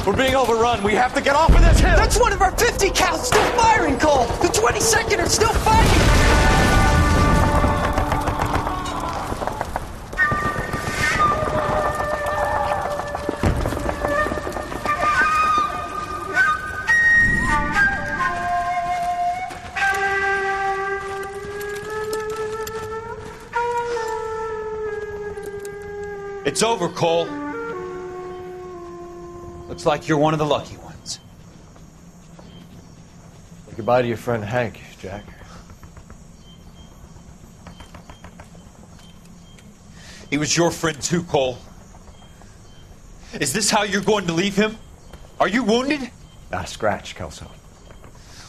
We're being overrun. We have to get off of this hill. That's one of our 50 cals still firing, Cole. The 22nd are still fighting. It's over, Cole. Looks like you're one of the lucky ones. Say goodbye to your friend Hank, Jack. He was your friend too, Cole. Is this how you're going to leave him? Are you wounded? Not a scratch, Kelso.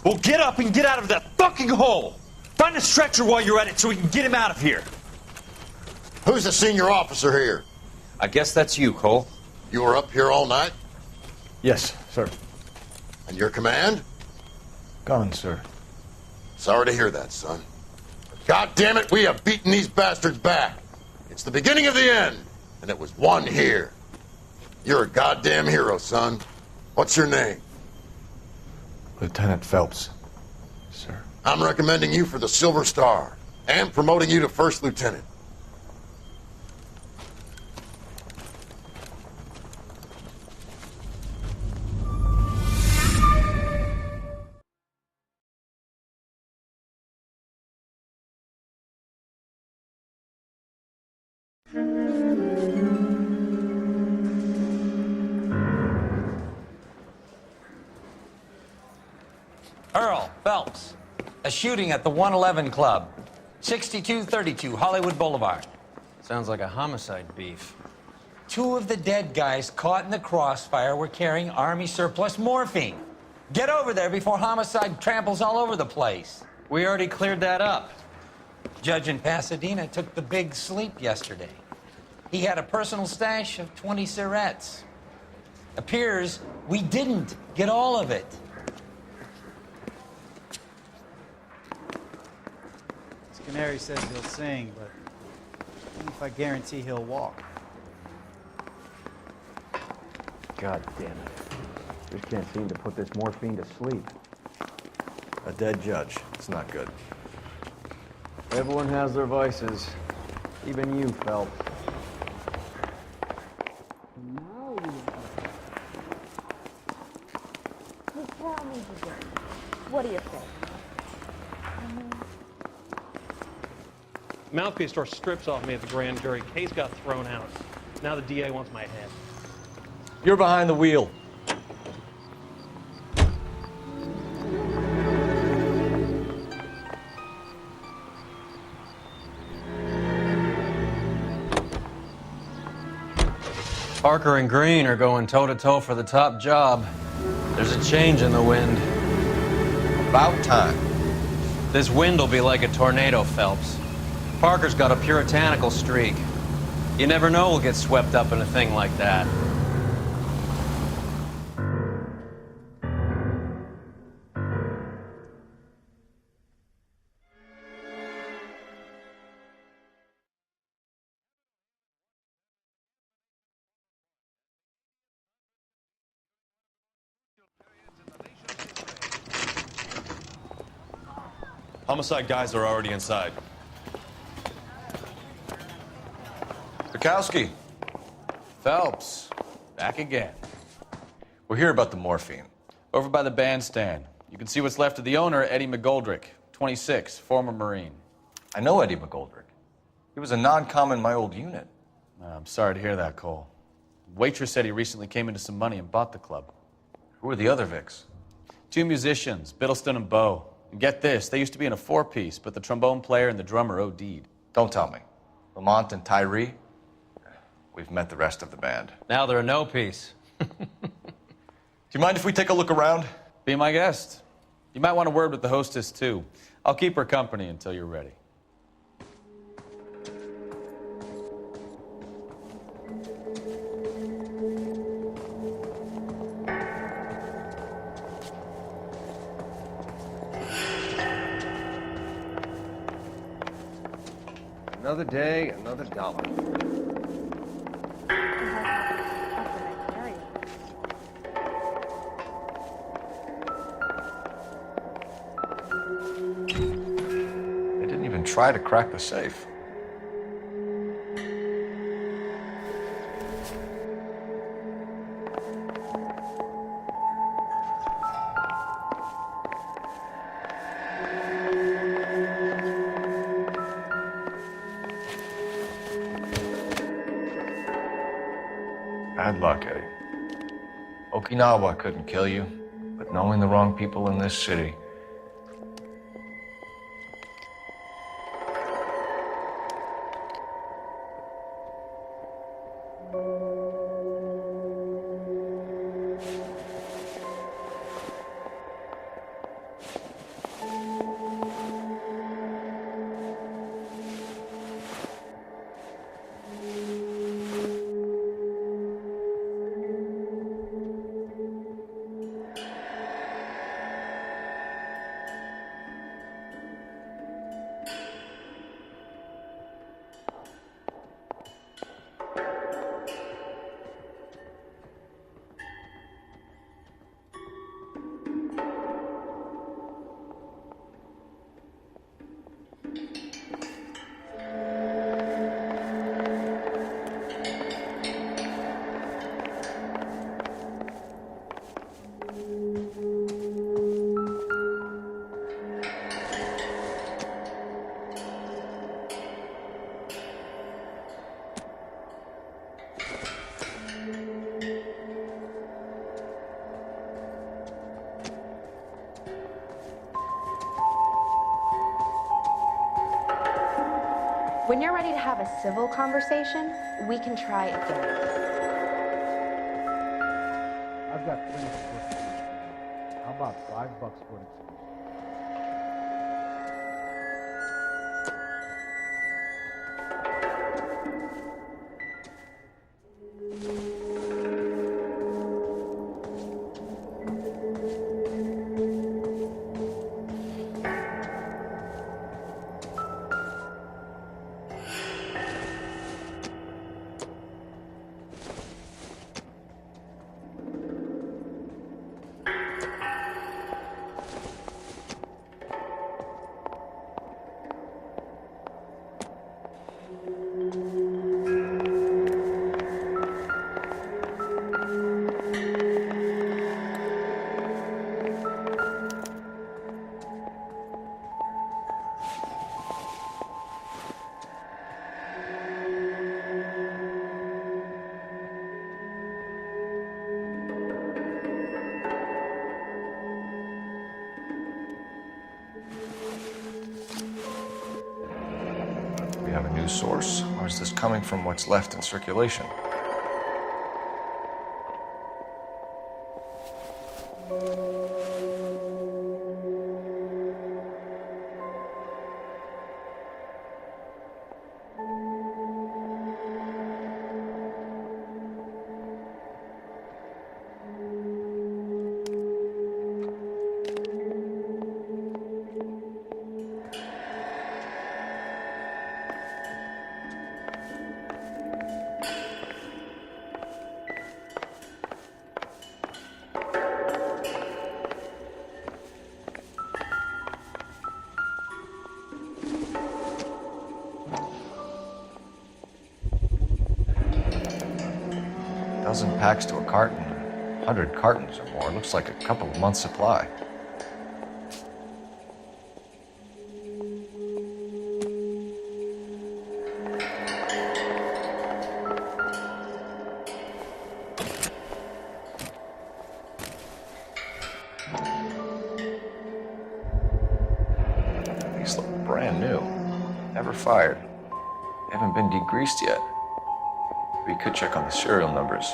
Well, get up and get out of that fucking hole! Find a stretcher while you're at it so we can get him out of here. Who's the senior officer here? I guess that's you, Cole. You were up here all night? Yes, sir. And your command? Gone, sir. Sorry to hear that, son. God damn it, we have beaten these bastards back. It's the beginning of the end, and it was won here. You're a goddamn hero, son. What's your name? Lieutenant Phelps, sir. I'm recommending you for the Silver Star, and promoting you to First Lieutenant. Earle, Phelps. A shooting at the 111 Club. 6232 Hollywood Boulevard. Sounds like a homicide beef. 2 of the dead guys caught in the crossfire were carrying Army surplus morphine. Get over there before homicide tramples all over the place. We already cleared that up. Judge in Pasadena took the big sleep yesterday. He had a personal stash of 20 cigarettes. Appears we didn't get all of it. Canary says he'll sing, but if I guarantee he'll walk. God damn it. Just can't seem to put this morphine to sleep. A dead judge. It's not good. Everyone has their vices. Even you, Phelps. Tell me today. What do you think? Mouthpiece store strips off me at the grand jury. Case got thrown out. Now the DA wants my head. You're behind the wheel. Parker and Green are going toe-to-toe for the top job. There's a change in the wind. About time. This wind will be like a tornado, Phelps. Parker's got a puritanical streak. You never know we'll get swept up in a thing like that. Homicide guys are already inside. Bukowski. Phelps, back again. We're here about the morphine. Over by the bandstand. You can see what's left of the owner, Eddie McGoldrick, 26, former Marine. I know Eddie McGoldrick. He was a non-com in my old unit. I'm sorry to hear that, Cole. Waitress said he recently came into some money and bought the club. Who are the other Vics? 2 musicians, Biddleston and Bowe. And get this, they used to be in a 4-piece, but the trombone player and the drummer OD'd. Don't tell me. Lamont and Tyree? We've met the rest of the band. Now they're a no-piece. Do you mind if we take a look around? Be my guest. You might want a word with the hostess, too. I'll keep her company until you're ready. Another day, another dollar. try to crack the safe. Bad luck, Eddie. Okinawa couldn't kill you, but knowing the wrong people in this city. When you're ready to have a civil conversation, we can try again. I've got plenty of work. How about $5 for it? Have a news source, or is this coming from what's left in circulation? Dozen packs to a carton, 100 cartons or more. Looks like a couple of months' supply. These look brand new. Never fired. They haven't been degreased yet. We could check on the serial numbers.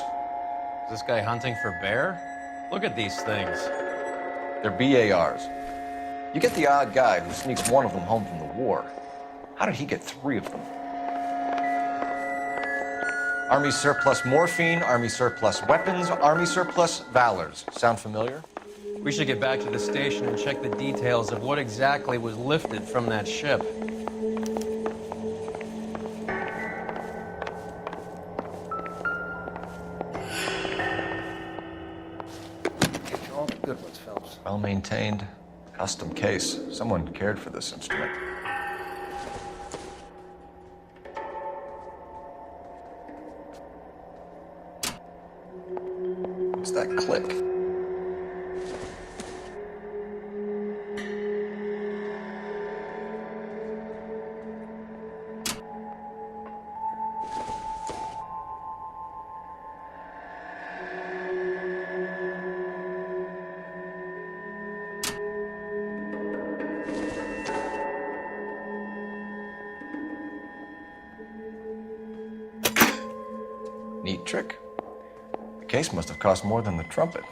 Is this guy hunting for bear? Look at these things. They're BARs. You get the odd guy who sneaks one of them home from the war. How did he get 3 of them? Army surplus morphine, Army surplus weapons, Army surplus valors. Sound familiar? We should get back to the station and check the details of what exactly was lifted from that ship. Good ones, Phelps. Well maintained, custom case. Someone cared for this instrument. trick. The case must have cost more than the trumpet.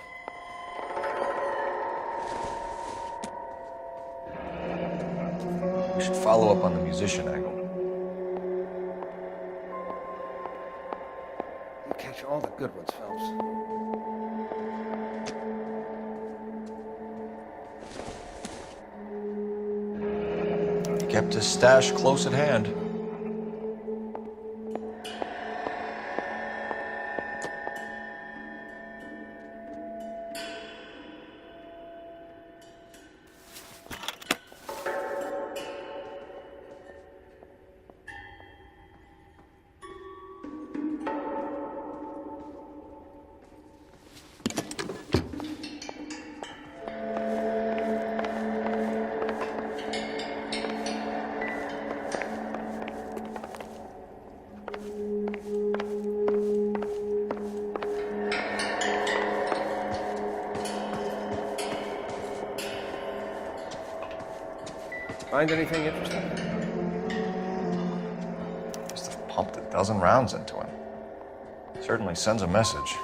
We should follow up on the musician angle. You catch all the good ones, Phelps. He kept his stash close at hand. Find anything interesting? Must have pumped a dozen rounds into him. Certainly sends a message.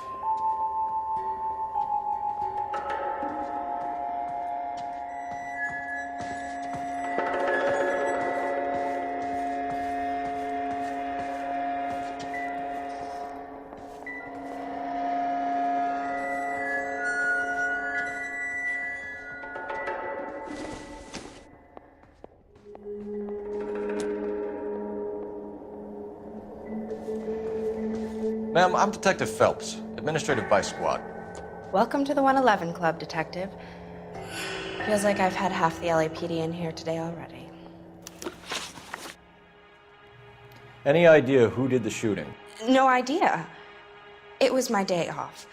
Ma'am, I'm Detective Phelps, Administrative Vice Squad. Welcome to the 111 Club, Detective. Feels like I've had half the LAPD in here today already. Any idea who did the shooting? No idea. It was my day off.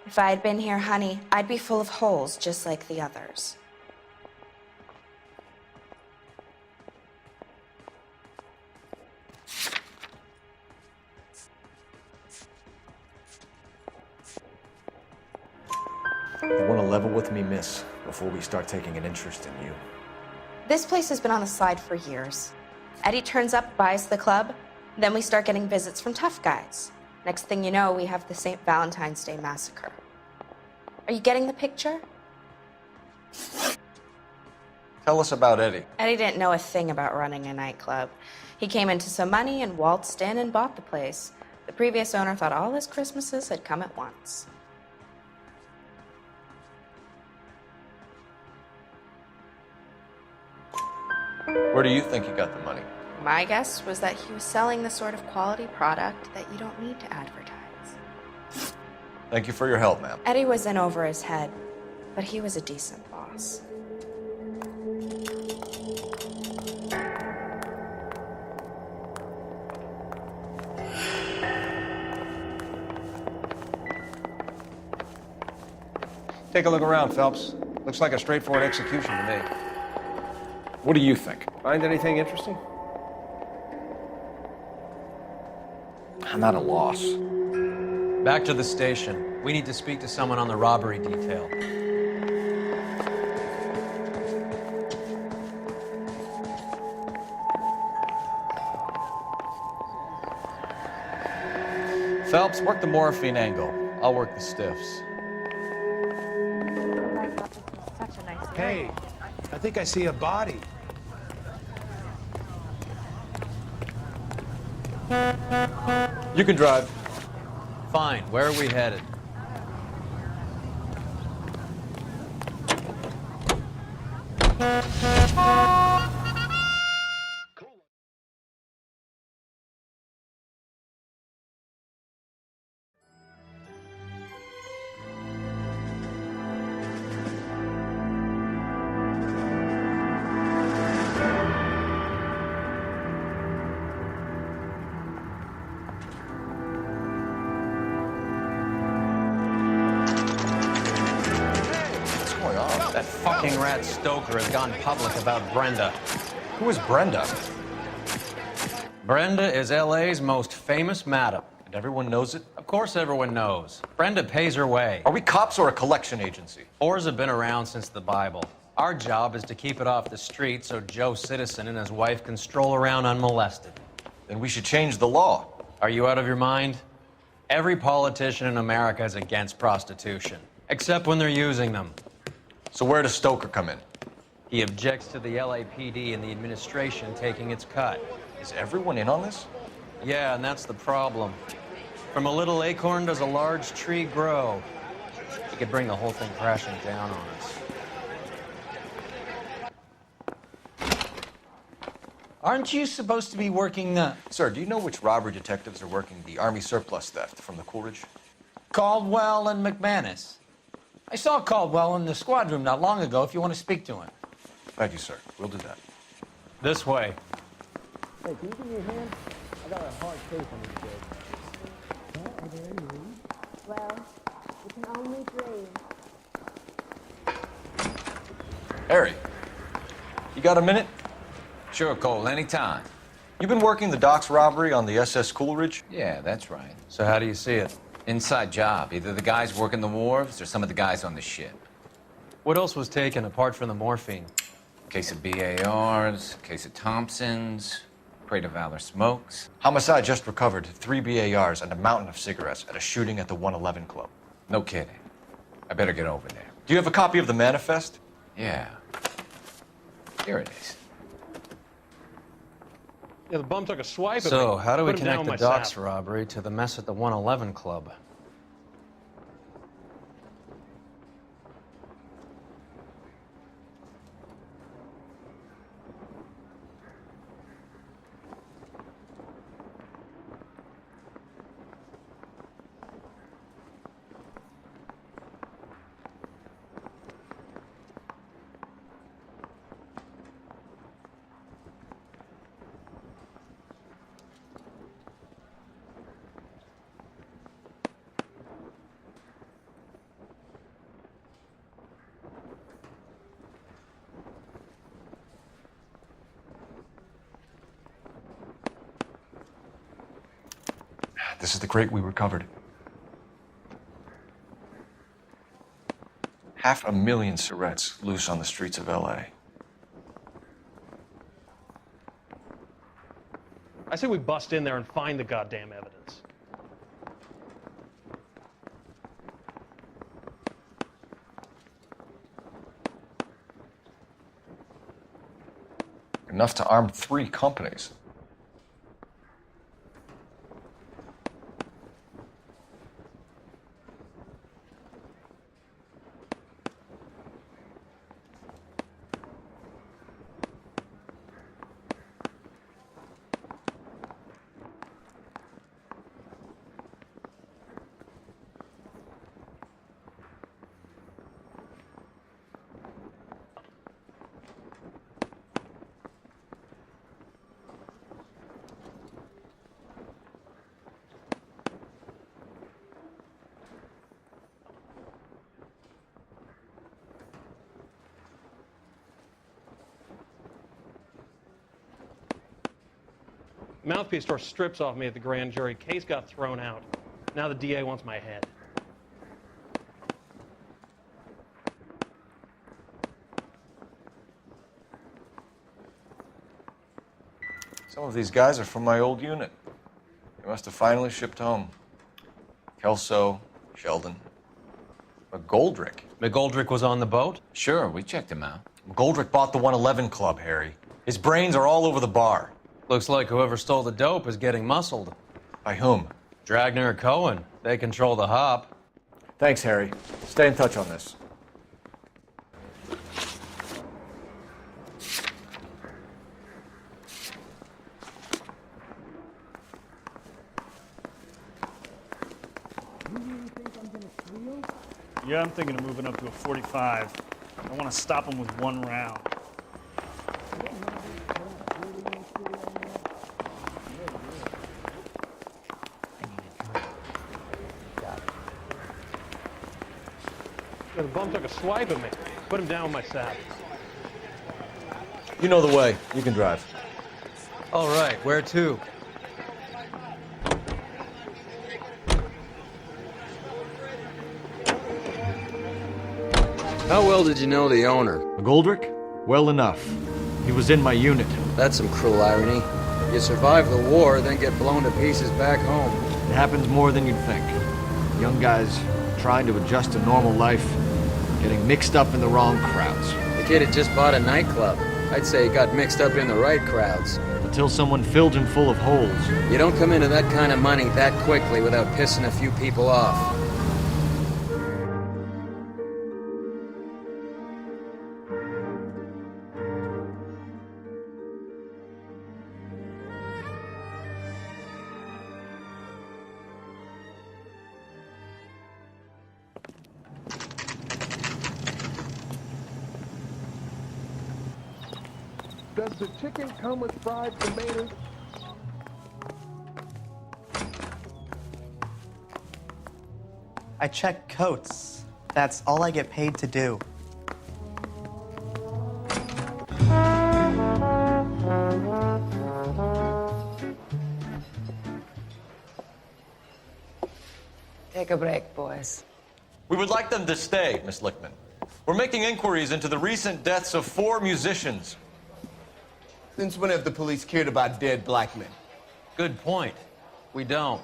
If I had been here, honey, I'd be full of holes just like the others. You want to level with me, miss, before we start taking an interest in you. This place has been on the slide for years. Eddie turns up, buys the club, then we start getting visits from tough guys. Next thing you know, we have the St. Valentine's Day massacre. Are you getting the picture? Tell us about Eddie. Eddie didn't know a thing about running a nightclub. He came into some money and waltzed in and bought the place. The previous owner thought all his Christmases had come at once. Where do you think he got the money? My guess was that he was selling the sort of quality product that you don't need to advertise. Thank you for your help, ma'am. Eddie was in over his head, but he was a decent boss. Take a look around, Phelps. Looks like a straightforward execution to me. What do you think? Find anything interesting? I'm at a loss. Back to the station. We need to speak to someone on the robbery detail. Phelps, work the morphine angle. I'll work the stiffs. Hey, I think I see a body. You can drive. Fine. Where are we headed? That fucking rat Stoker has gone public about Brenda. Who is Brenda? Brenda is LA's most famous madam. And everyone knows it? Of course everyone knows. Brenda pays her way. Are we cops or a collection agency? Whores have been around since the Bible. Our job is to keep it off the street so Joe Citizen and his wife can stroll around unmolested. Then we should change the law. Are you out of your mind? Every politician in America is against prostitution, except when they're using them. So where does Stoker come in? He objects to the LAPD and the administration taking its cut. Is everyone in on this? Yeah, and that's the problem. From a little acorn does a large tree grow. He could bring the whole thing crashing down on us. Aren't you supposed to be working the... Sir, do you know which robbery detectives are working the Army surplus theft from the Coolidge? Caldwell and McManus? I saw Caldwell in the squad room not long ago if you want to speak to him. Thank you, sir. We'll do that. This way. Hey, can you give me a hand? I got a hard case on this kid. Are there any leads? Well, we can only dream. Harry, you got a minute? Sure, Cole, anytime. You've been working the docks robbery on the SS Coolidge? Yeah, that's right. So how do you see it? Inside job. Either the guys working the wharves or some of the guys on the ship. What else was taken apart from the morphine? Case of BARs, case of Thompsons, crate of Valor smokes. Homicide just recovered 3 BARs and a mountain of cigarettes at a shooting at the 111 Club. No kidding. I better get over there. Do you have a copy of the manifest? Yeah. Here it is. Yeah, the bum took a swipe at me. So, how do we Put him down connect the with my docks sap. robbery to the mess at the 111 Club? This is the crate we recovered. 500,000 cigarettes loose on the streets of LA. I say we bust in there and find the goddamn evidence. Enough to arm 3 companies. Mouthpiece tore strips off me at the grand jury. Case got thrown out. Now the DA wants my head. Some of these guys are from my old unit. They must have finally shipped home. Kelso, Sheldon, McGoldrick. McGoldrick was on the boat? Sure, we checked him out. McGoldrick bought the 111 Club, Harry. His brains are all over the bar. Looks like whoever stole the dope is getting muscled. By whom? Dragner or Cohen. They control the hop. Thanks, Harry. Stay in touch on this. Yeah, I'm thinking of moving up to a 45. I want to stop him with 1 round. Yeah, the bum took a swipe at me. Put him down with my sap. You know the way. You can drive. All right, where to? How well did you know the owner? McGoldrick? Well enough. He was in my unit. That's some cruel irony. You survive the war, then get blown to pieces back home. happens more than you'd think. Young guys trying to adjust to normal life, getting mixed up in the wrong crowds. The kid had just bought a nightclub. I'd say he got mixed up in the right crowds. Until someone filled him full of holes. You don't come into that kind of money that quickly without pissing a few people off. Does the chicken come with fried tomatoes? I check coats. That's all I get paid to do. Take a break, boys. We would like them to stay, Miss Lickman. We're making inquiries into the recent deaths of 4 musicians. Since when have the police cared about dead black men? Good point. We don't.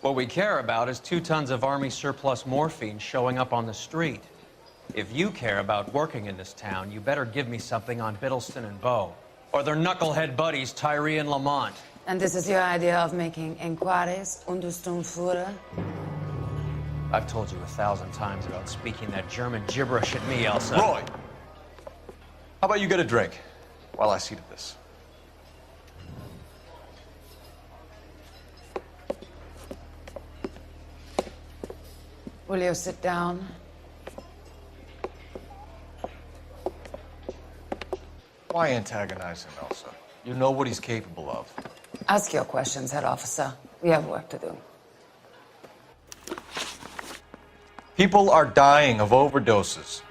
What we care about is 2 tons of Army surplus morphine showing up on the street. If you care about working in this town, you better give me something on Biddleston and Bow, or their knucklehead buddies, Tyree and Lamont. And this is your idea of making inquiries, Untersturmführer? I've told you 1,000 times about speaking that German gibberish at me, Elsa. Roy! How about you get a drink while I see to this? Will you sit down? Why antagonize him, Elsa? You know what he's capable of. Ask your questions, head officer. We have work to do. People are dying of overdoses.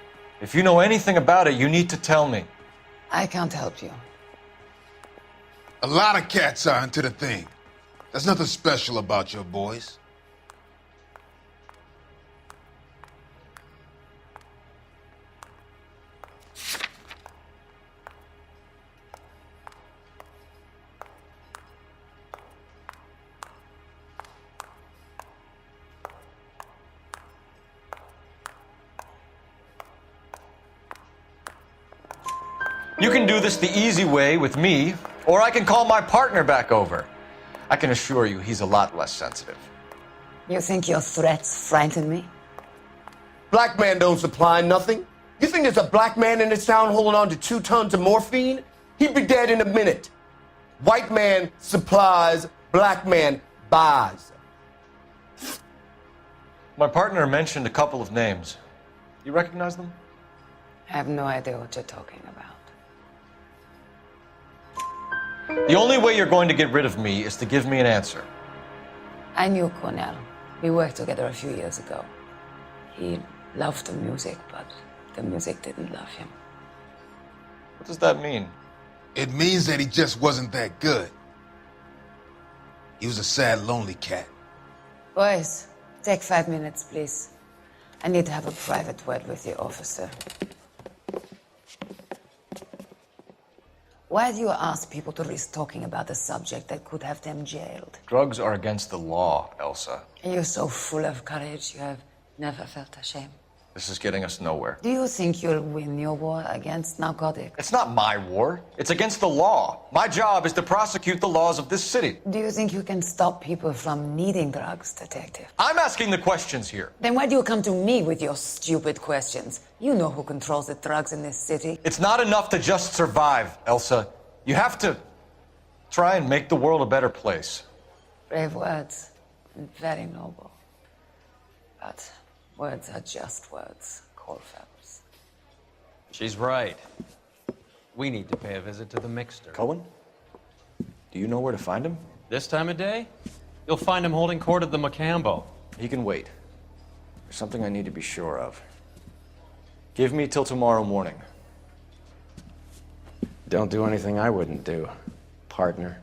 If you know anything about it, you need to tell me. I can't help you. A lot of cats are into the thing. There's nothing special about your boys. You can do this the easy way with me, or I can call my partner back over. I can assure you he's a lot less sensitive. You think your threats frighten me? Black man don't supply nothing. You think there's a black man in this town holding on to 2 tons of morphine? He'd be dead in a minute. White man supplies, black man buys. My partner mentioned a couple of names. You recognize them? I have no idea what you're talking about. The only way you're going to get rid of me is to give me an answer. I knew Cornell. We worked together a few years ago. He loved the music, but the music didn't love him. What does that mean? It means that he just wasn't that good. He was a sad, lonely cat. Boys, take 5 minutes, please. I need to have a private word with you, officer. Why do you ask people to risk talking about a subject that could have them jailed? Drugs are against the law, Elsa. You're so full of courage, you have never felt ashamed. This is getting us nowhere. Do you think you'll win your war against narcotics? It's not my war. It's against the law. My job is to prosecute the laws of this city. Do you think you can stop people from needing drugs, detective? I'm asking the questions here. Then why do you come to me with your stupid questions? You know who controls the drugs in this city. It's not enough to just survive, Elsa. You have to try and make the world a better place. Brave words, and very noble. But words are just words, Cole Phelps. She's right. We need to pay a visit to the mixer. Cohen? Do you know where to find him? This time of day? You'll find him holding court at the Macambo. He can wait. There's something I need to be sure of. Give me till tomorrow morning. Don't do anything I wouldn't do, partner.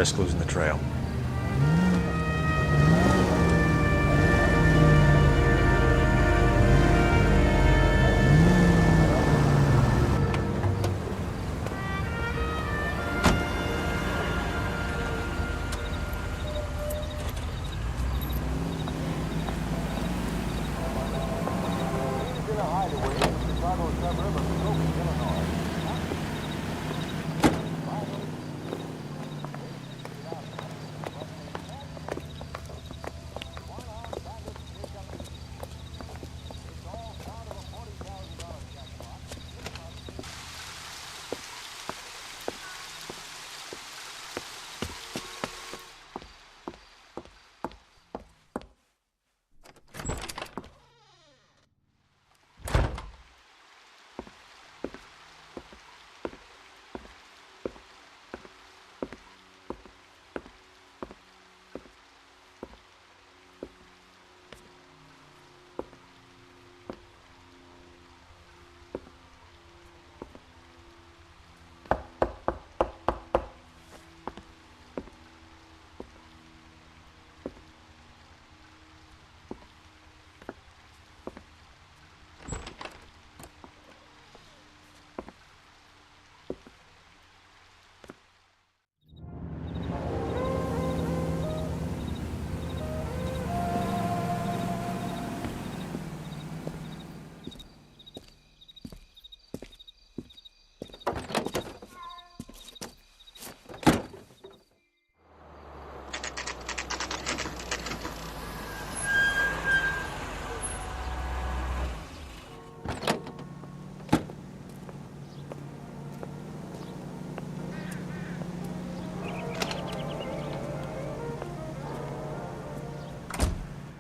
risk losing the trail.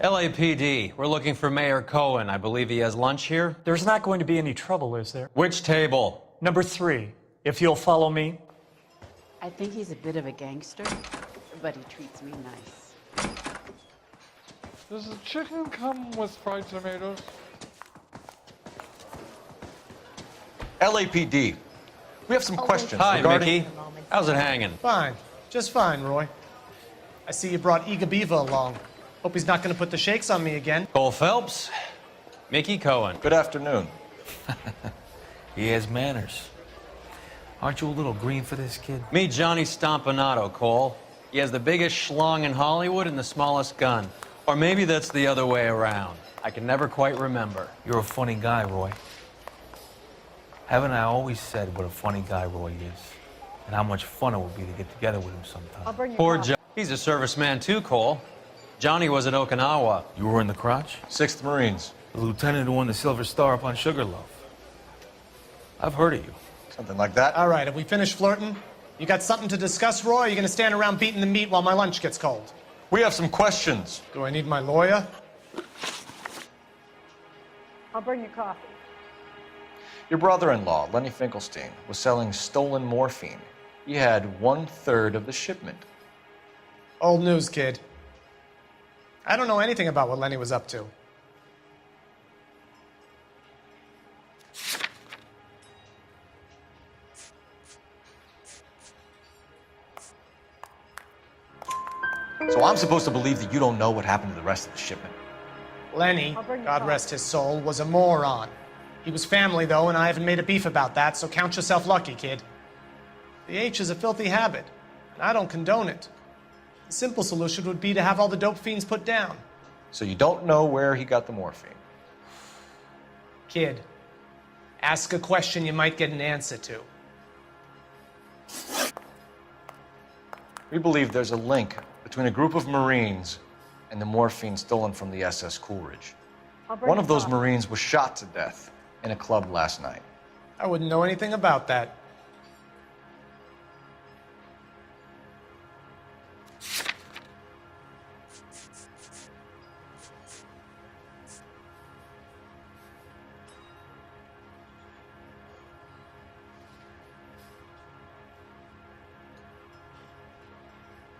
LAPD, we're looking for Mayor Cohen. I believe he has lunch here. There's not going to be any trouble, is there? Which table? Number 3, if you'll follow me. I think he's a bit of a gangster, but he treats me nice. Does the chicken come with fried tomatoes? LAPD, we have some questions Hi, regarding... Mickey. How's it hanging? Fine. Just fine, Roy. I see you brought Eaga Beaver along. Hope he's not going to put the shakes on me again. Cole Phelps, Mickey Cohen. Good afternoon. He has manners. Aren't you a little green for this kid? Meet Johnny Stompanato, Cole. He has the biggest schlong in Hollywood and the smallest gun. Or maybe that's the other way around. I can never quite remember. You're a funny guy, Roy. Haven't I always said what a funny guy Roy is? And how much fun it would be to get together with him sometime. Poor John. He's a serviceman too, Cole. Johnny was at Okinawa. You were in the crotch? 6th Marines. The lieutenant who won the Silver Star up on Sugarloaf. I've heard of you. Something like that. All right, have we finished flirting? You got something to discuss, Roy, or are you going to stand around beating the meat while my lunch gets cold? We have some questions. Do I need my lawyer? I'll bring you coffee. Your brother-in-law, Lenny Finkelstein, was selling stolen morphine. He had 1/3 of the shipment. Old news, kid. I don't know anything about what Lenny was up to. So I'm supposed to believe that you don't know what happened to the rest of the shipment? Lenny, God rest his soul, was a moron. He was family, though, and I haven't made a beef about that, so count yourself lucky, kid. The H is a filthy habit, and I don't condone it. The simple solution would be to have all the dope fiends put down. So you don't know where he got the morphine? Kid, ask a question you might get an answer to. We believe there's a link between a group of Marines and the morphine stolen from the SS Coolidge. One of those Marines was shot to death in a club last night. I wouldn't know anything about that.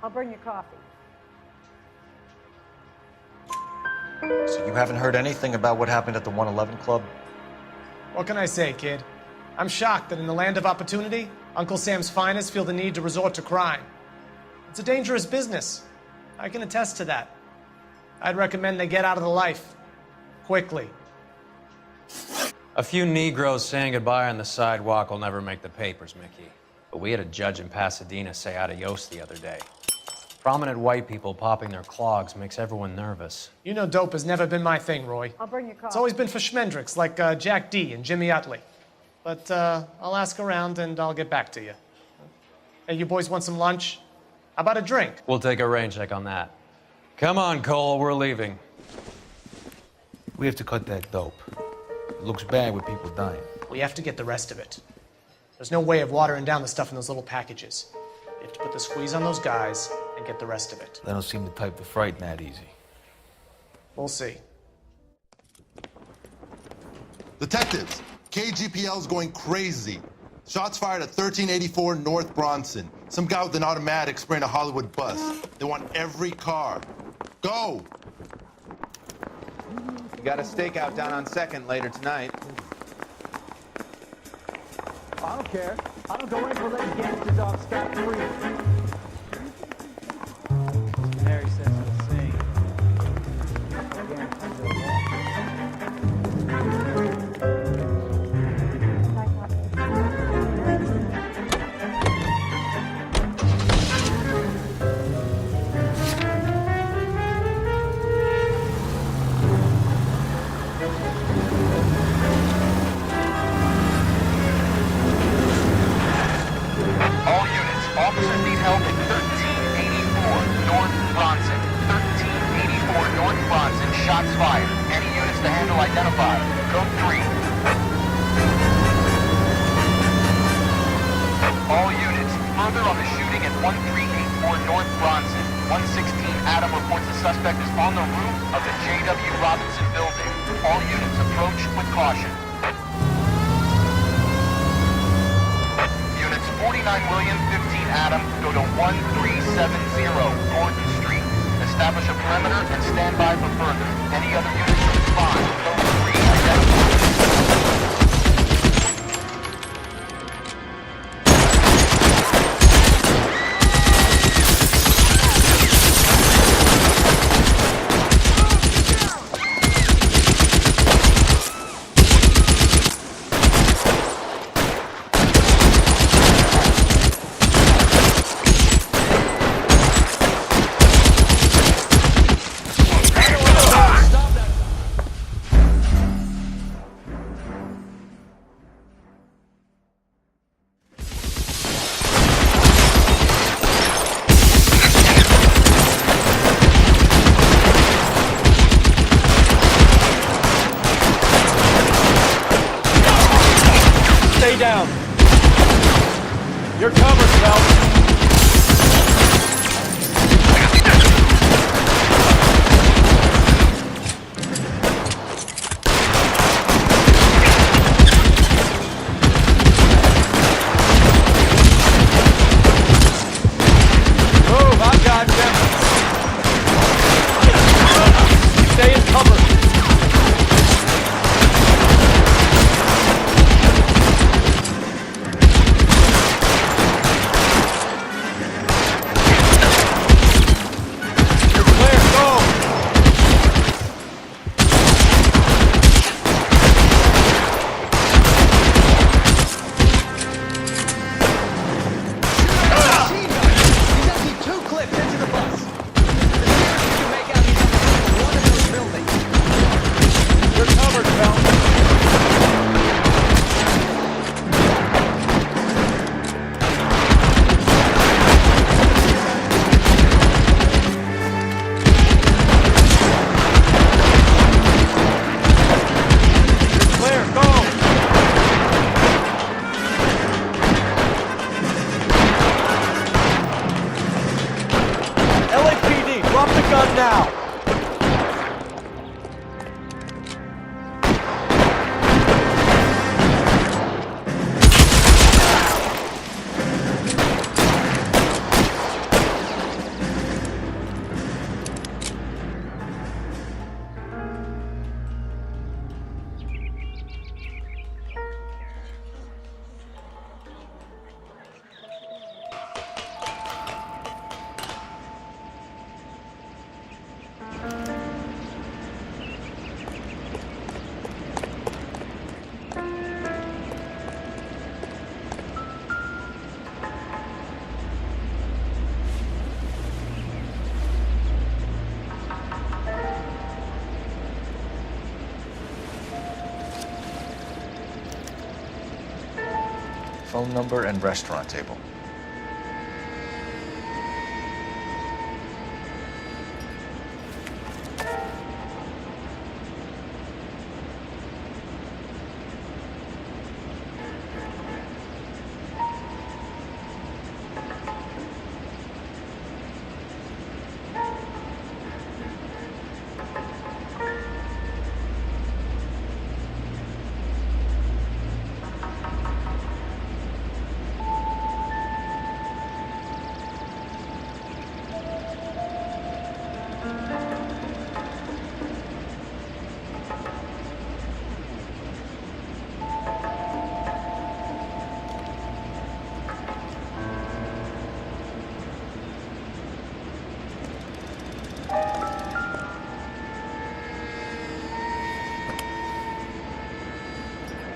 I'll bring you coffee. So you haven't heard anything about what happened at the 111 Club? What can I say, kid? I'm shocked that in the land of opportunity, Uncle Sam's finest feel the need to resort to crime. It's a dangerous business. I can attest to that. I'd recommend they get out of the life. Quickly. A few Negroes saying goodbye on the sidewalk will never make the papers, Mickey. But we had a judge in Pasadena say adios the other day. Prominent white people popping their clogs makes everyone nervous. You know dope has never been my thing, Roy. I'll bring your car. It's always been for schmendricks like Jack D. and Jimmy Utley. But I'll ask around and I'll get back to you. Hey, you boys want some lunch? How about a drink? We'll take a rain check on that. Come on, Cole, we're leaving. We have to cut that dope. It looks bad with people dying. We have to get the rest of it. There's no way of watering down the stuff in those little packages. You have to put the squeeze on those guys and get the rest of it. They don't seem the type to frighten that easy. We'll see. Detectives, KGPL's going crazy. Shots fired at 1384 North Bronson. Some guy with an automatic spraying a Hollywood bus. They want every car. Go! You got a stakeout down on 2nd later tonight. I don't care. I don't go in for letting gangster dogs scot-free. Mary says he'll sing. All units, officers need help at 1384 North Bronson. 1384 North Bronson, shots fired. Any units to handle identified. Code 3. All units, further on the shooting at 1384 North Bronson. 116 Adam reports the suspect is on the roof of the J.W. Robinson building. All units approach with caution. Units 49 William, 15 Adam, go to 1370 Gordon Street. Establish a perimeter and stand by for further. Any other units to respond. Code 3 identified. Stay down. You're covered, Phelps. Move, I got you. Stay in cover. phone number and restaurant table.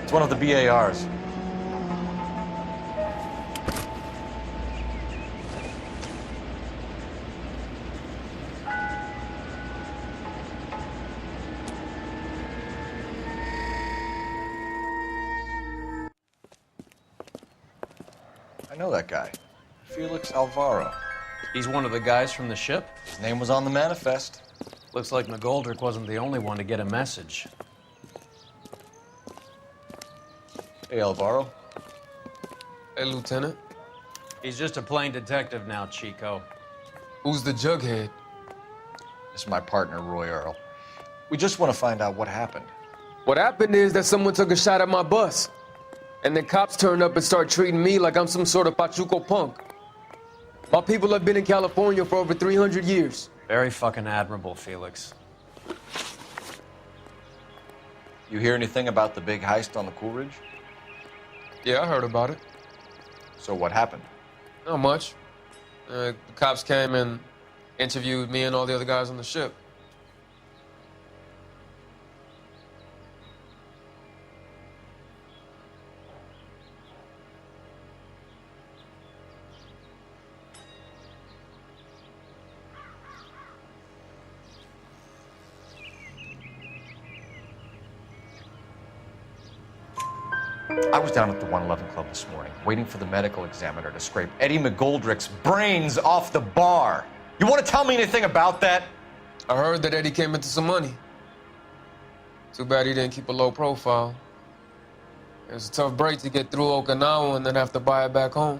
It's one of the BARs. I know that guy. Felix Alvaro. He's one of the guys from the ship? His name was on the manifest. Looks like McGoldrick wasn't the only one to get a message. Hey, Alvaro. Hey, Lieutenant. He's just a plain detective now, Chico. Who's the jughead? This is my partner, Roy Earle. We just want to find out what happened. What happened is that someone took a shot at my bus. And then cops turned up and started treating me like I'm some sort of Pachuco punk. My people have been in California for over 300 years. Very fucking admirable, Felix. You hear anything about the big heist on the Coolidge? Yeah, I heard about it. So what happened? Not much. The cops came and interviewed me and all the other guys on the ship. I was down at the 111 Club this morning, waiting for the medical examiner to scrape Eddie McGoldrick's brains off the bar. You want to tell me anything about that? I heard that Eddie came into some money. Too bad he didn't keep a low profile. It was a tough break to get through Okinawa and then have to buy it back home.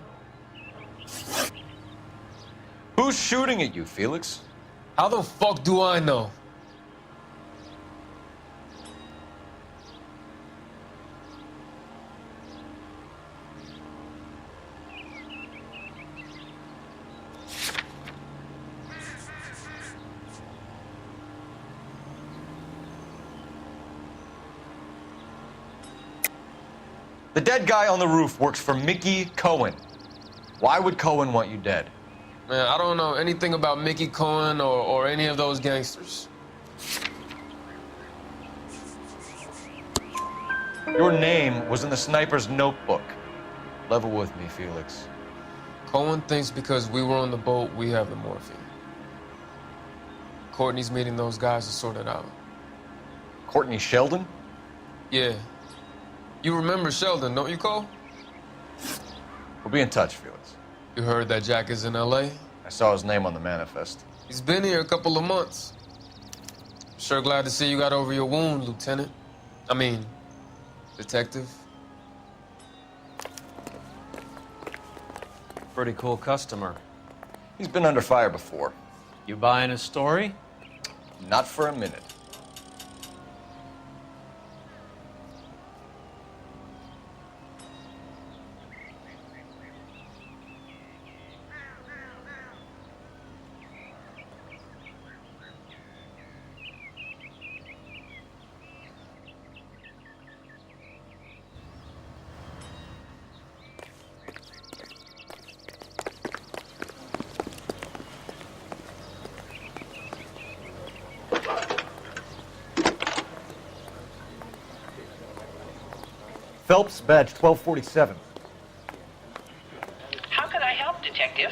Who's shooting at you, Felix? How the fuck do I know? The dead guy on the roof works for Mickey Cohen. Why would Cohen want you dead? Man, I don't know anything about Mickey Cohen or any of those gangsters. Your name was in the sniper's notebook. Level with me, Felix. Cohen thinks because we were on the boat, we have the morphine. Courtney's meeting those guys to sort it out. Courtney Sheldon? Yeah. You remember Sheldon, don't you, Cole? We'll be in touch, Felix. You heard that Jack is in L.A.? I saw his name on the manifest. He's been here a couple of months. Sure glad to see you got over your wound, Lieutenant. I mean, Detective. Pretty cool customer. He's been under fire before. You buying his story? Not for a minute. Phelps, badge 1247. How can I help, Detective?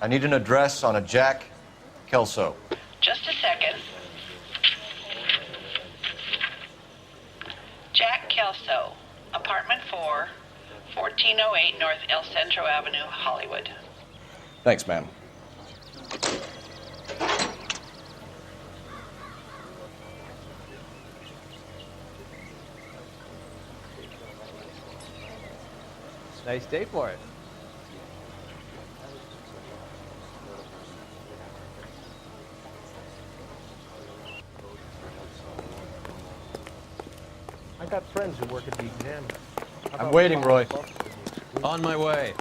I need an address on a Jack Kelso. Just a second. Jack Kelso, apartment 4, 1408 North El Centro Avenue, Hollywood. Thanks, man. Nice day for it. I got friends who work at the Examiner. I'm waiting, Roy. On my way.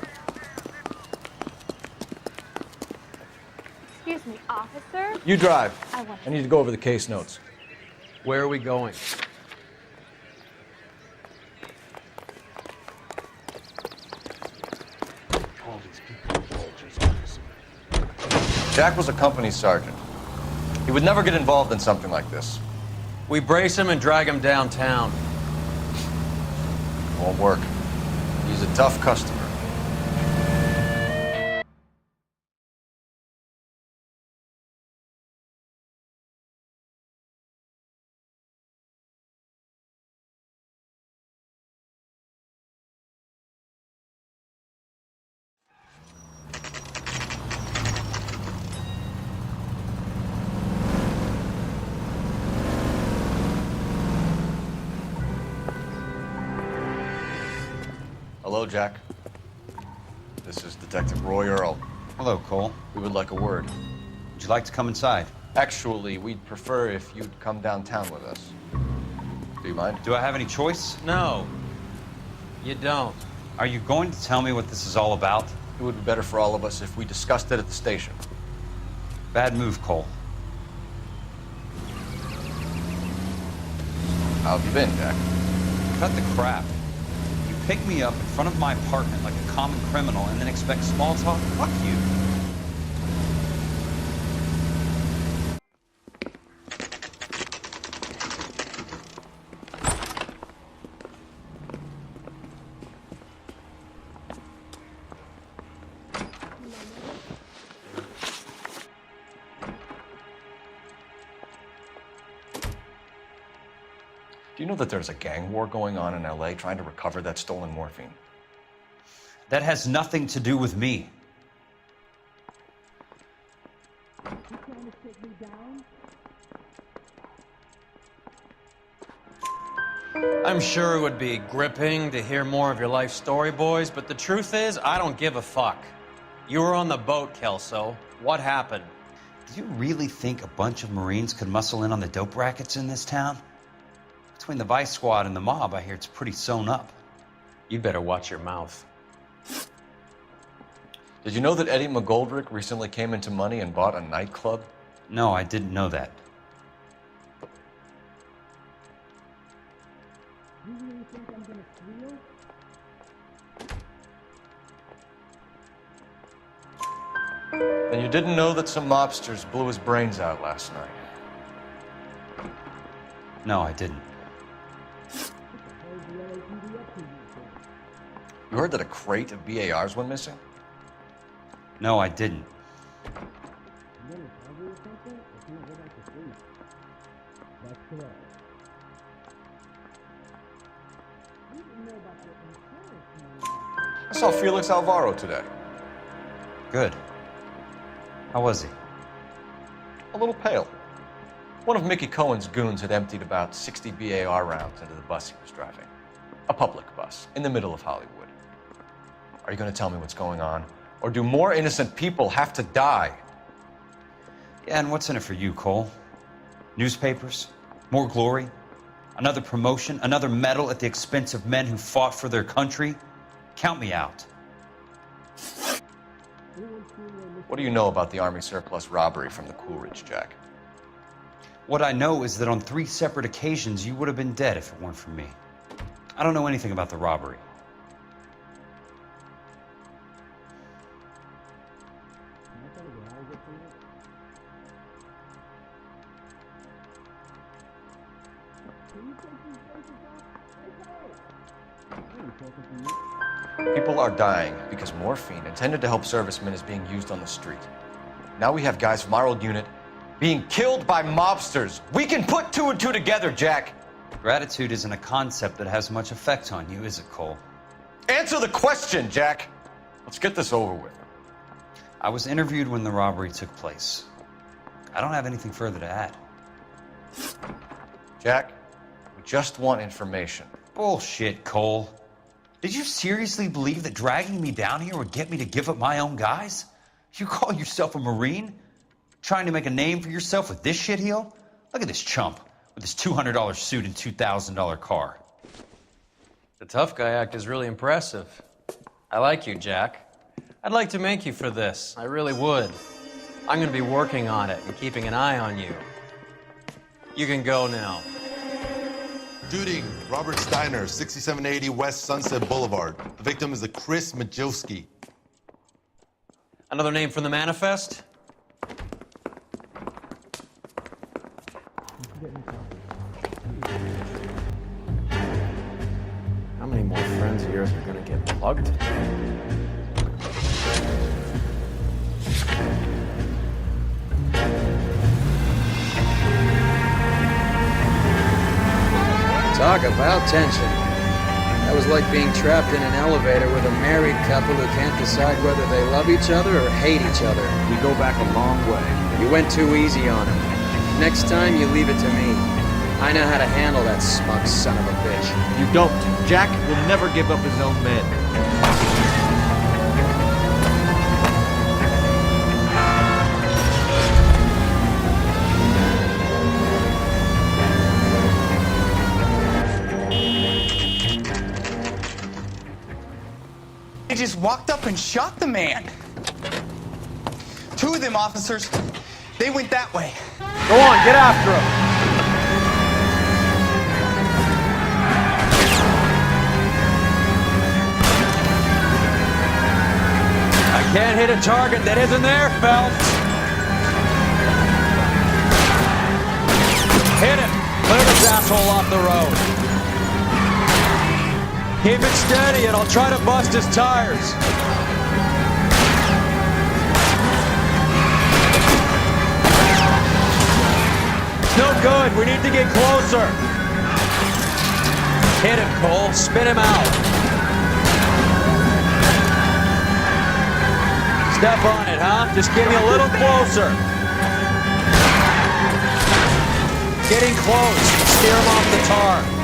Excuse me, officer? You drive. I need to go over the case notes. Where are we going? Jack was a company sergeant. He would never get involved in something like this. We brace him and drag him downtown. Won't work. He's a tough customer. Hello, Jack. This is Detective Roy Earle. Hello, Cole. We would like a word. Would you like to come inside? Actually, we'd prefer if you'd come downtown with us. Do you mind? Do I have any choice? No, you don't. Are you going to tell me what this is all about? It would be better for all of us if we discussed it at the station. Bad move, Cole. How have you been, Jack? Cut the crap. You pick me up in front of my apartment like a common criminal and then expect small talk? Fuck you. Do you know that there's a gang war going on in LA trying to recover that stolen morphine? That has nothing to do with me. I'm sure it would be gripping to hear more of your life story, boys, but the truth is, I don't give a fuck. You were on the boat, Kelso. What happened? Do you really think a bunch of Marines could muscle in on the dope rackets in this town? Between the Vice Squad and the mob, I hear it's pretty sewn up. You better watch your mouth. Did you know that Eddie McGoldrick recently came into money and bought a nightclub? No, I didn't know that. You really think I'm gonna squeal? Then you didn't know that some mobsters blew his brains out last night. No, I didn't. You heard that a crate of BARs went missing? No, I didn't. That's correct. I saw Felix Alvaro today. Good. How was he? A little pale. One of Mickey Cohen's goons had emptied about 60 BAR rounds into the bus he was driving. A public bus, in the middle of Hollywood. Are you going to tell me what's going on? Or do more innocent people have to die? Yeah, and what's in it for you, Cole? Newspapers? More glory? Another promotion? Another medal at the expense of men who fought for their country? Count me out. What do you know about the Army surplus robbery from the Coolidge, Jack? What I know is that on 3 separate occasions, you would have been dead if it weren't for me. I don't know anything about the robbery. People are dying because morphine intended to help servicemen is being used on the street. Now we have guys from our old unit being killed by mobsters. We can put 2 and 2 together, Jack. Gratitude isn't a concept that has much effect on you, is it, Cole? Answer the question, Jack. Let's get this over with. I was interviewed when the robbery took place. I don't have anything further to add. Jack, we just want information. Bullshit, Cole. Did you seriously believe that dragging me down here would get me to give up my own guys? You call yourself a Marine? Trying to make a name for yourself with this shitheel? Look at this chump with his $200 suit and $2,000 car. The tough guy act is really impressive. I like you, Jack. I'd like to make you for this. I really would. I'm going to be working on it and keeping an eye on you. You can go now. Shooting, Robert Steiner, 6780 West Sunset Boulevard. The victim is a Chris Majowski. Another name from the manifest? How many more friends of yours are gonna get plugged? Talk about tension. That was like being trapped in an elevator with a married couple who can't decide whether they love each other or hate each other. We go back a long way. You went too easy on him. Next time, you leave it to me. I know how to handle that smug son of a bitch. You don't. Jack will never give up his own men. They just walked up and shot the man. Two of them officers, they went that way. Go on, get after him. I can't hit a target that isn't there, Phelps. Hit him. Clear this asshole off the road. Keep it steady and I'll try to bust his tires. It's no good. We need to get closer. Hit him, Cole. Spin him out. Step on it, huh? Just get me a little closer. Getting close. Steer him off the tar.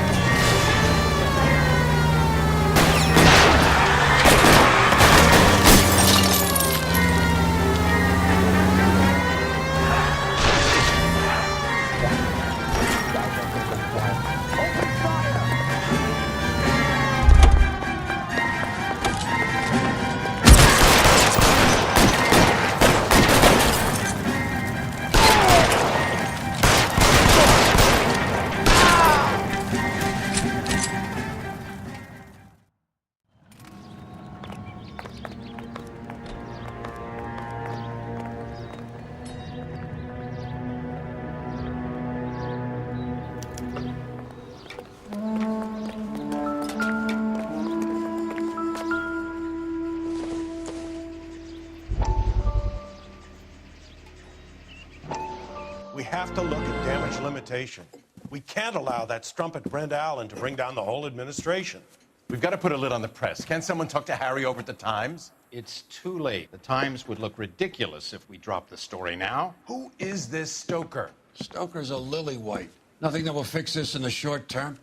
We have to look at damage limitation. We can't allow that strumpet Brent Allen to bring down the whole administration. We've got to put a lid on the press. Can someone talk to Harry over at the Times? It's too late. The Times would look ridiculous if we dropped the story now. Who is this Stoker? Stoker's a lily-white. Nothing that will fix this in the short term.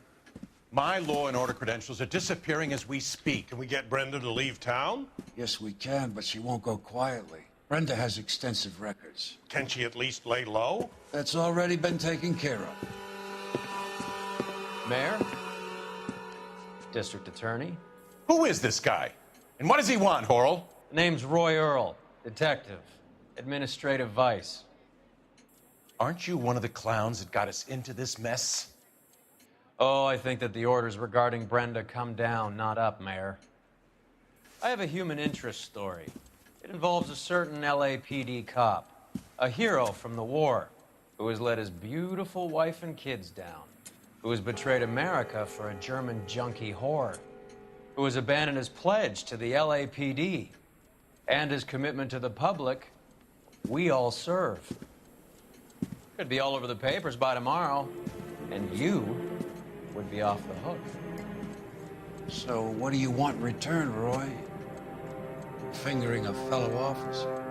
My law and order credentials are disappearing as we speak. Can we get Brenda to leave town? Yes, we can, but she won't go quietly. Brenda has extensive records. Can she at least lay low? That's already been taken care of. Mayor? District Attorney? Who is this guy? And what does he want, Earle? Name's Roy Earle, detective, administrative vice. Aren't you one of the clowns that got us into this mess? Oh, I think that the orders regarding Brenda come down, not up, Mayor. I have a human interest story. It involves a certain LAPD cop, a hero from the war, who has let his beautiful wife and kids down, who has betrayed America for a German junkie whore, who has abandoned his pledge to the LAPD and his commitment to the public. We all serve. Could be all over the papers by tomorrow, and you would be off the hook. So what do you want in return, Roy? Fingering a fellow officer?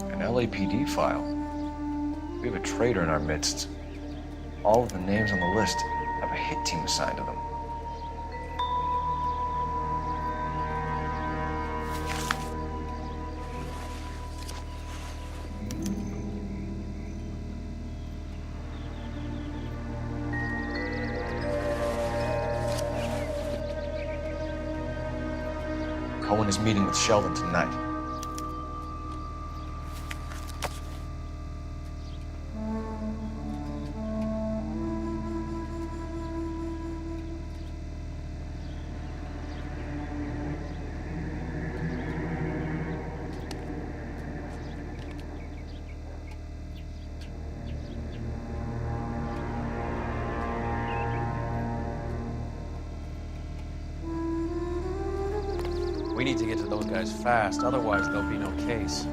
An LAPD file. We have a traitor in our midst. All of the names on the list have a hit team assigned to them. Cohen is meeting with Sheldon tonight. We need to get to those guys fast, otherwise there'll be no case.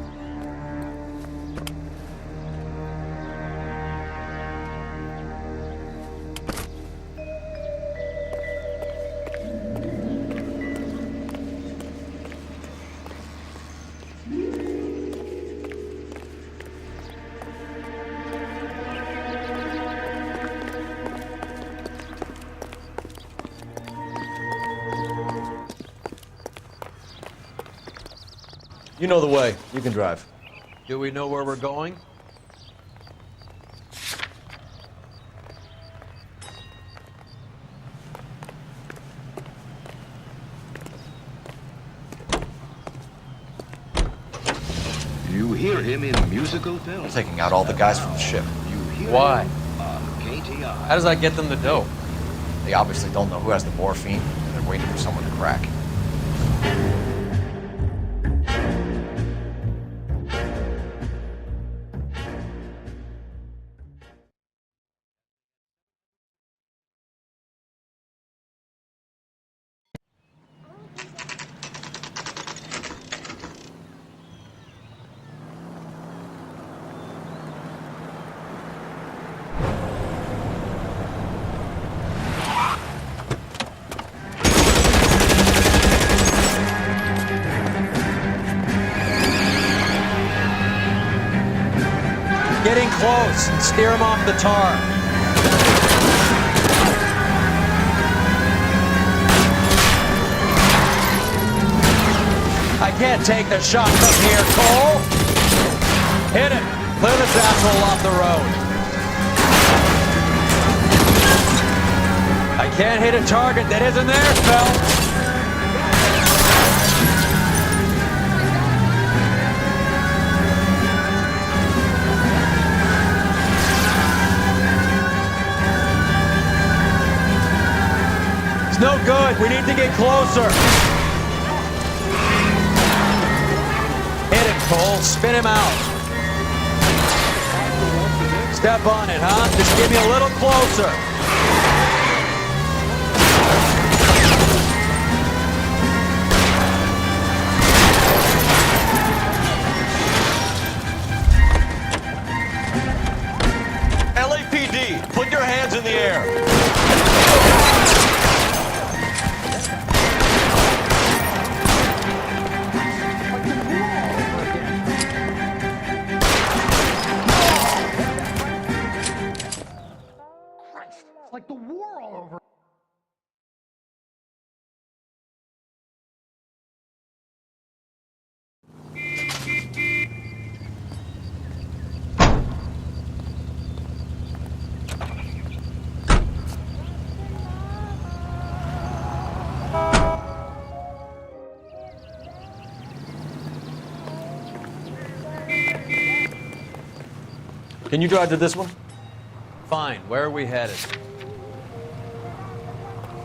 You know the way. You can drive. Do we know where we're going? You hear him in musical We're films. taking out all the guys from the ship. Why? KTI. How does that get them the dope? They obviously don't know who has the morphine, and they're waiting for someone to crack. Getting close. Steer him off the tar. I can't take the shot from here, Cole. Hit it. Clear this asshole off the road. I can't hit a target that isn't there, Phil. It's no good. We need to get closer. Hit it, Cole. Spin him out. Step on it, huh? Just give me a little closer. LAPD, put your hands in the air. Like the war all over. Can you drive to this one? Fine. Where are we headed?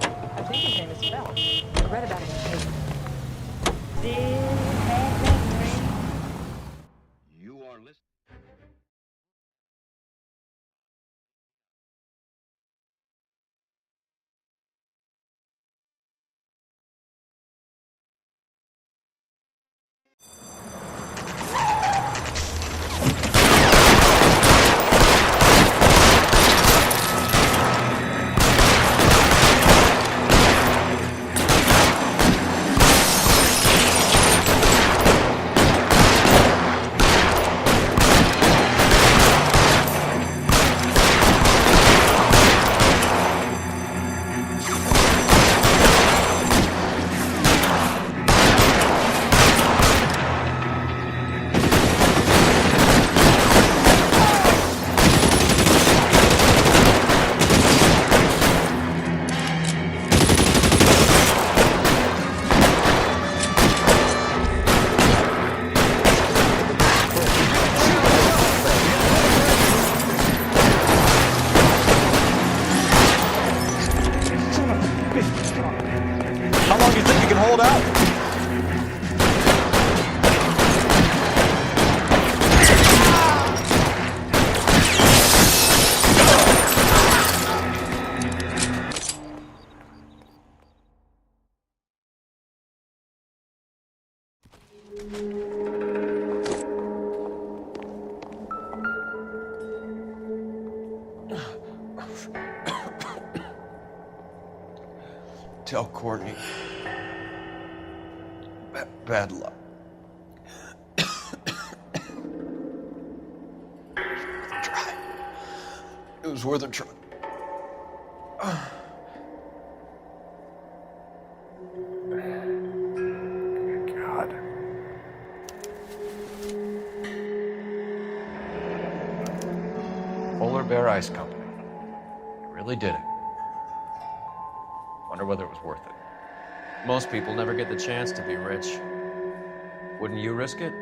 I think his name is Bell. I read about him in the paper. You are listening. How long do you think you can hold out? Tell Courtney. Bad luck. It was worth a try. God. Polar Bear Ice Company. You really did it. Wonder whether it was worth it. Most people never get the chance to be rich. Wouldn't you risk it?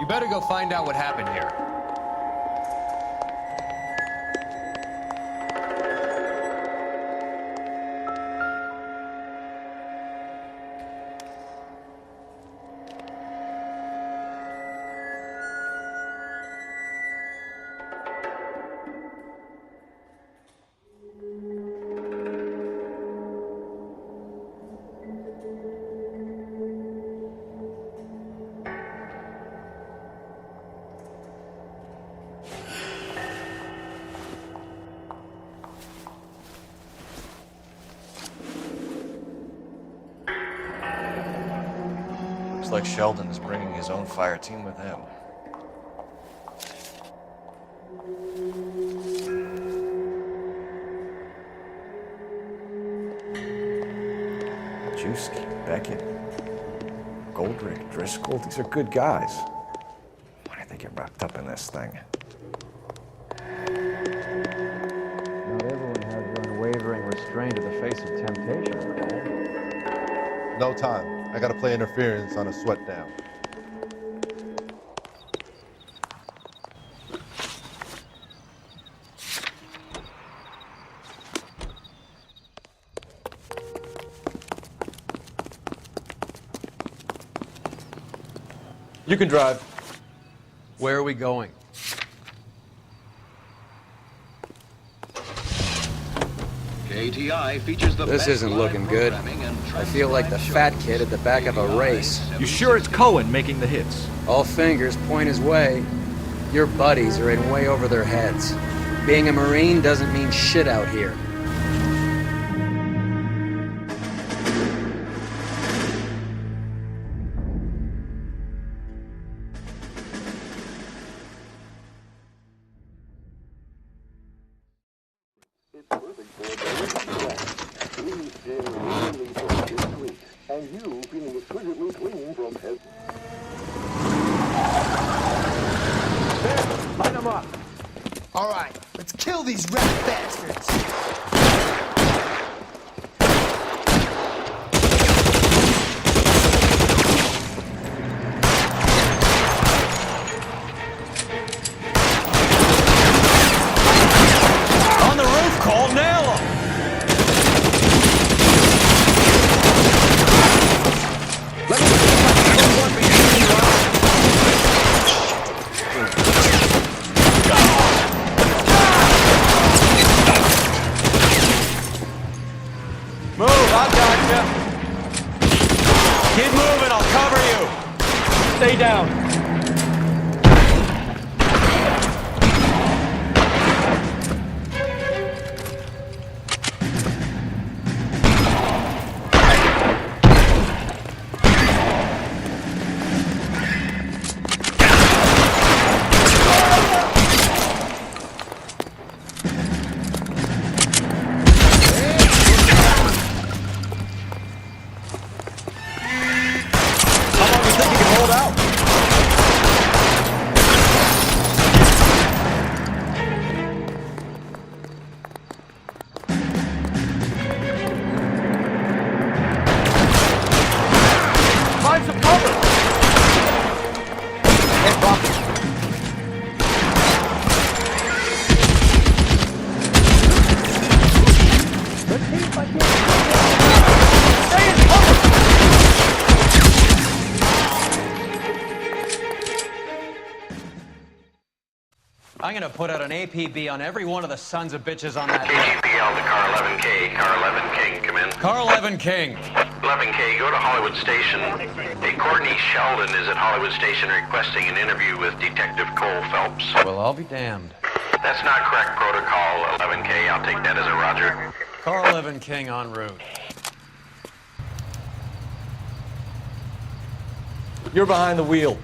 You better go find out what happened here. Looks like Sheldon is bringing his own fire team with him. Juski, Beckett, Goldrick, Driscoll, these are good guys. Why did they get wrapped up in this thing? Not everyone has the unwavering restraint of the face of temptation, Cole. No time. I gotta play interference on a sweat down. You can drive. Where are we going? KTI features the This best isn't live looking good. programming and I feel like the fat kid at the back of a race. You sure it's Cohen making the hits? All fingers point his way. Your buddies are in way over their heads. Being a Marine doesn't mean shit out here. And you feeling exquisitely clean from head. Line them up. All right, let's kill these rat bastards. On the roof, Cole, nail him! Move, I gotcha. Keep moving, I'll cover you. Stay down. I'm gonna put out an APB on every one of the sons of bitches on that KGPL to Car 11K. Car 11 King, come in. Car 11 King. 11K, go to Hollywood Station. Hey, Courtney Sheldon is at Hollywood Station requesting an interview with Detective Cole Phelps. Well, I'll be damned. That's not correct protocol, 11K. I'll take that as a roger. Car 11 King en route. You're behind the wheel.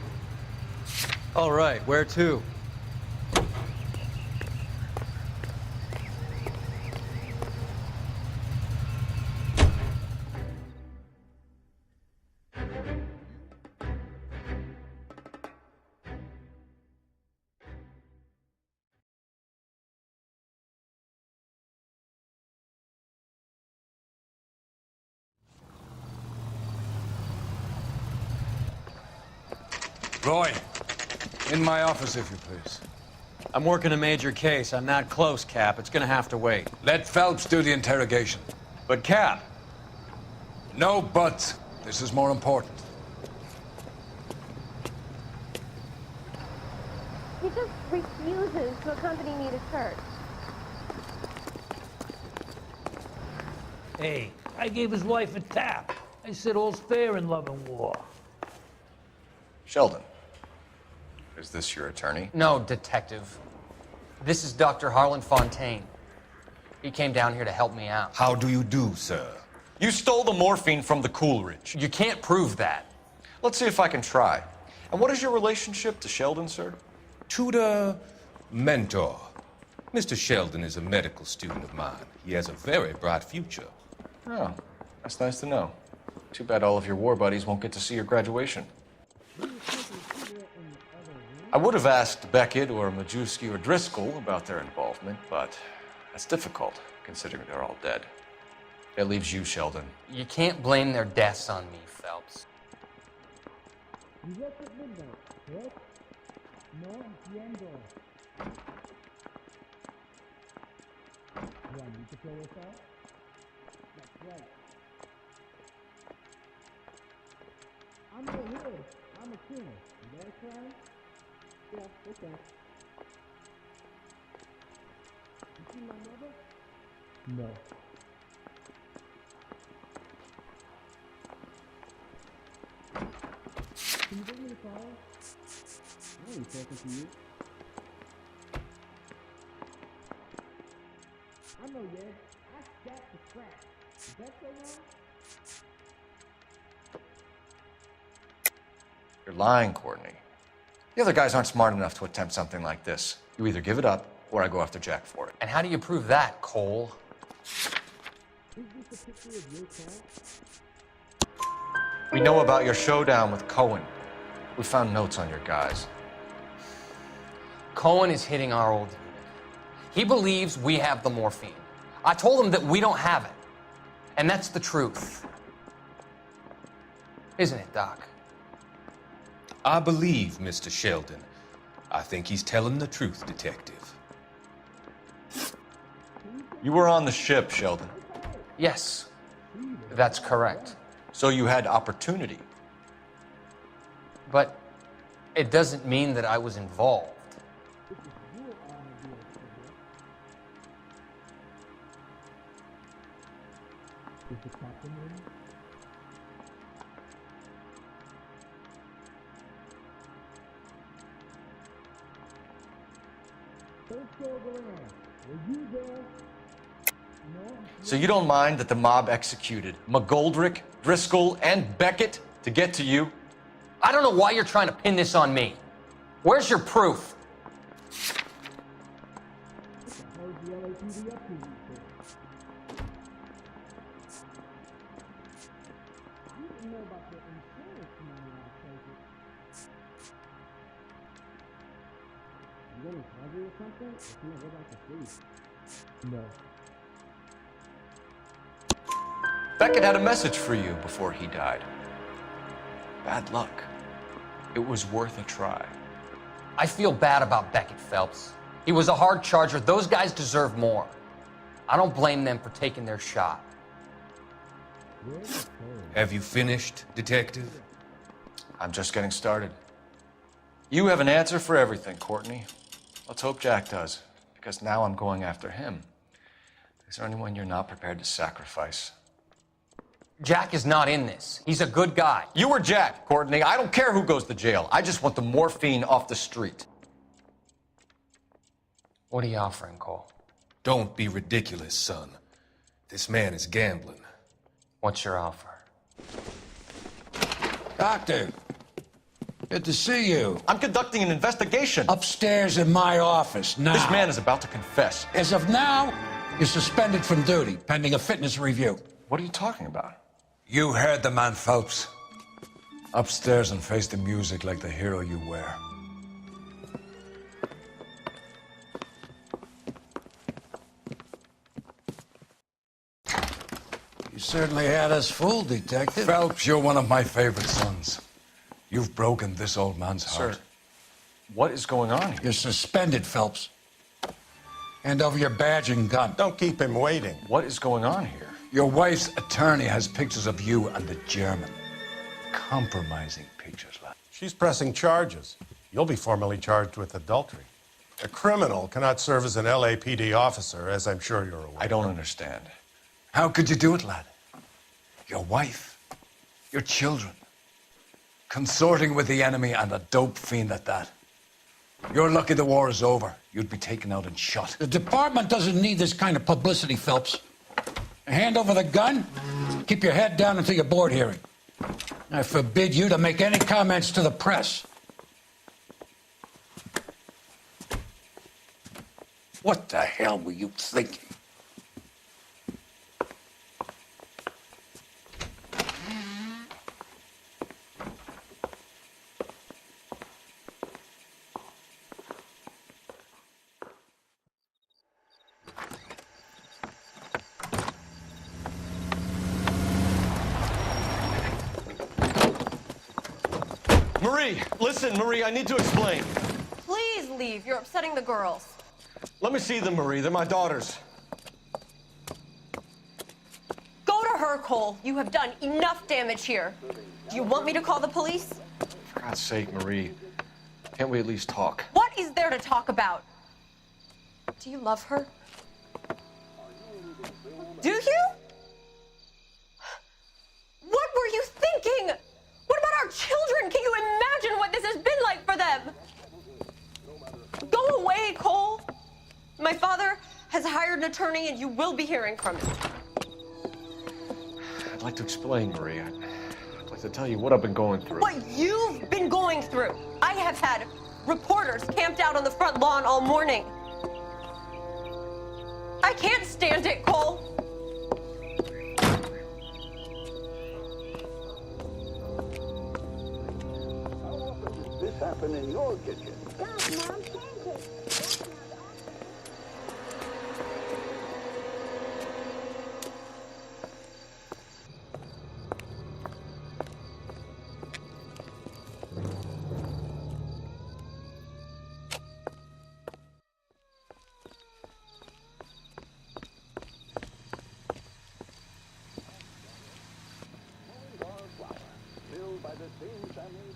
All right, where to? Roy, in my office, if you please. I'm working a major case. I'm not close, Cap. It's gonna have to wait. Let Phelps do the interrogation. But, Cap. No buts. This is more important. He just refuses to accompany me to church. Hey, I gave his wife a tap. I said all's fair in love and war. Sheldon, is this your attorney? No, detective. This is Dr. Harlan Fontaine. He came down here to help me out. How do you do, sir? You stole the morphine from the Coolidge. You can't prove that. Let's see if I can try. And what is your relationship to Sheldon, sir? Tutor, mentor. Mr. Sheldon is a medical student of mine. He has a very bright future. Oh, that's nice to know. Too bad all of your war buddies won't get to see your graduation. I would have asked Beckett or Majewski or Driscoll about their involvement, but that's difficult, considering they're all dead. That leaves you, Sheldon. You can't blame their deaths on me, Phelps. You left at midnight, correct? No entiendo. Do I need to fill this out? That's right. I'm no hood. I'm a killer. Is that a crime? Yeah, okay. You see my mother? No. Can you bring me a file? I ain't talking to you. I know, Yed. I scat the crap. Is that so wrong? You're lying, Courtney. The other guys aren't smart enough to attempt something like this. You either give it up, or I go after Jack for it. And how do you prove that, Cole? Is this a picture of your cat? We know about your showdown with Cohen. We found notes on your guys. Cohen is hitting our old unit. He believes we have the morphine. I told him that we don't have it. And that's the truth. Isn't it, Doc? I believe Mr. Sheldon. I think he's telling the truth, Detective. You were on the ship, Sheldon. Yes, that's correct. So you had opportunity. But it doesn't mean that I was involved. Is the captain in? First go around. Were you there? No? So you don't mind that the mob executed McGoldrick, Driscoll, and Beckett to get to you? I don't know why you're trying to pin this on me. Where's your proof? What the hell is the LAPD up to these days? You didn't know about the insurance money I take it. You getting hungry or something? Or can I go back to sleep? No. Beckett had a message for you before he died. Bad luck. It was worth a try. I feel bad about Beckett, Phelps. He was a hard charger. Those guys deserve more. I don't blame them for taking their shot. Have you finished, Detective? I'm just getting started. You have an answer for everything, Courtney. Let's hope Jack does, because now I'm going after him. Is there anyone you're not prepared to sacrifice? Jack is not in this. He's a good guy. You or Jack, Courtney. I don't care who goes to jail. I just want the morphine off the street. What are you offering, Cole? Don't be ridiculous, son. This man is gambling. What's your offer? Doctor, good to see you. I'm conducting an investigation. Upstairs in my office, now. This man is about to confess. As of now, you're suspended from duty, pending a fitness review. What are you talking about? You heard the man, Phelps. Upstairs and face the music like the hero you were. You certainly had us fooled, Detective. Phelps, you're one of my favorite sons. You've broken this old man's heart. Sir, what is going on here? You're suspended, Phelps. Hand over your badge and gun. Don't keep him waiting. What is going on here? Your wife's attorney has pictures of you and the German. Compromising pictures, lad. She's pressing charges. You'll be formally charged with adultery. A criminal cannot serve as an LAPD officer, as I'm sure you're aware. I don't understand. How could you do it, lad? Your wife, your children, consorting with the enemy and a dope fiend at that. You're lucky the war is over. You'd be taken out and shot. The department doesn't need this kind of publicity, Phelps. Hand over the gun, keep your head down until your board hearing. I forbid you to make any comments to the press. What the hell were you thinking? Marie, listen, Marie, I need to explain. Please leave. You're upsetting the girls. Let me see them, Marie. They're my daughters. Go to her, Cole. You have done enough damage here. Do you want me to call the police? For God's sake, Marie, can't we at least talk? What is there to talk about? Do you love her? Do you? What were you thinking? What about our children? Can you imagine what this has been like for them? Go away, Cole. My father has hired an attorney, and you will be hearing from him. I'd like to explain, Marie. I'd like to tell you what I've been going through. What you've been going through. I have had reporters camped out on the front lawn all morning. I can't stand it, Cole. This happened in your kitchen. Stop, Mom. Pancakes. Filled by the same family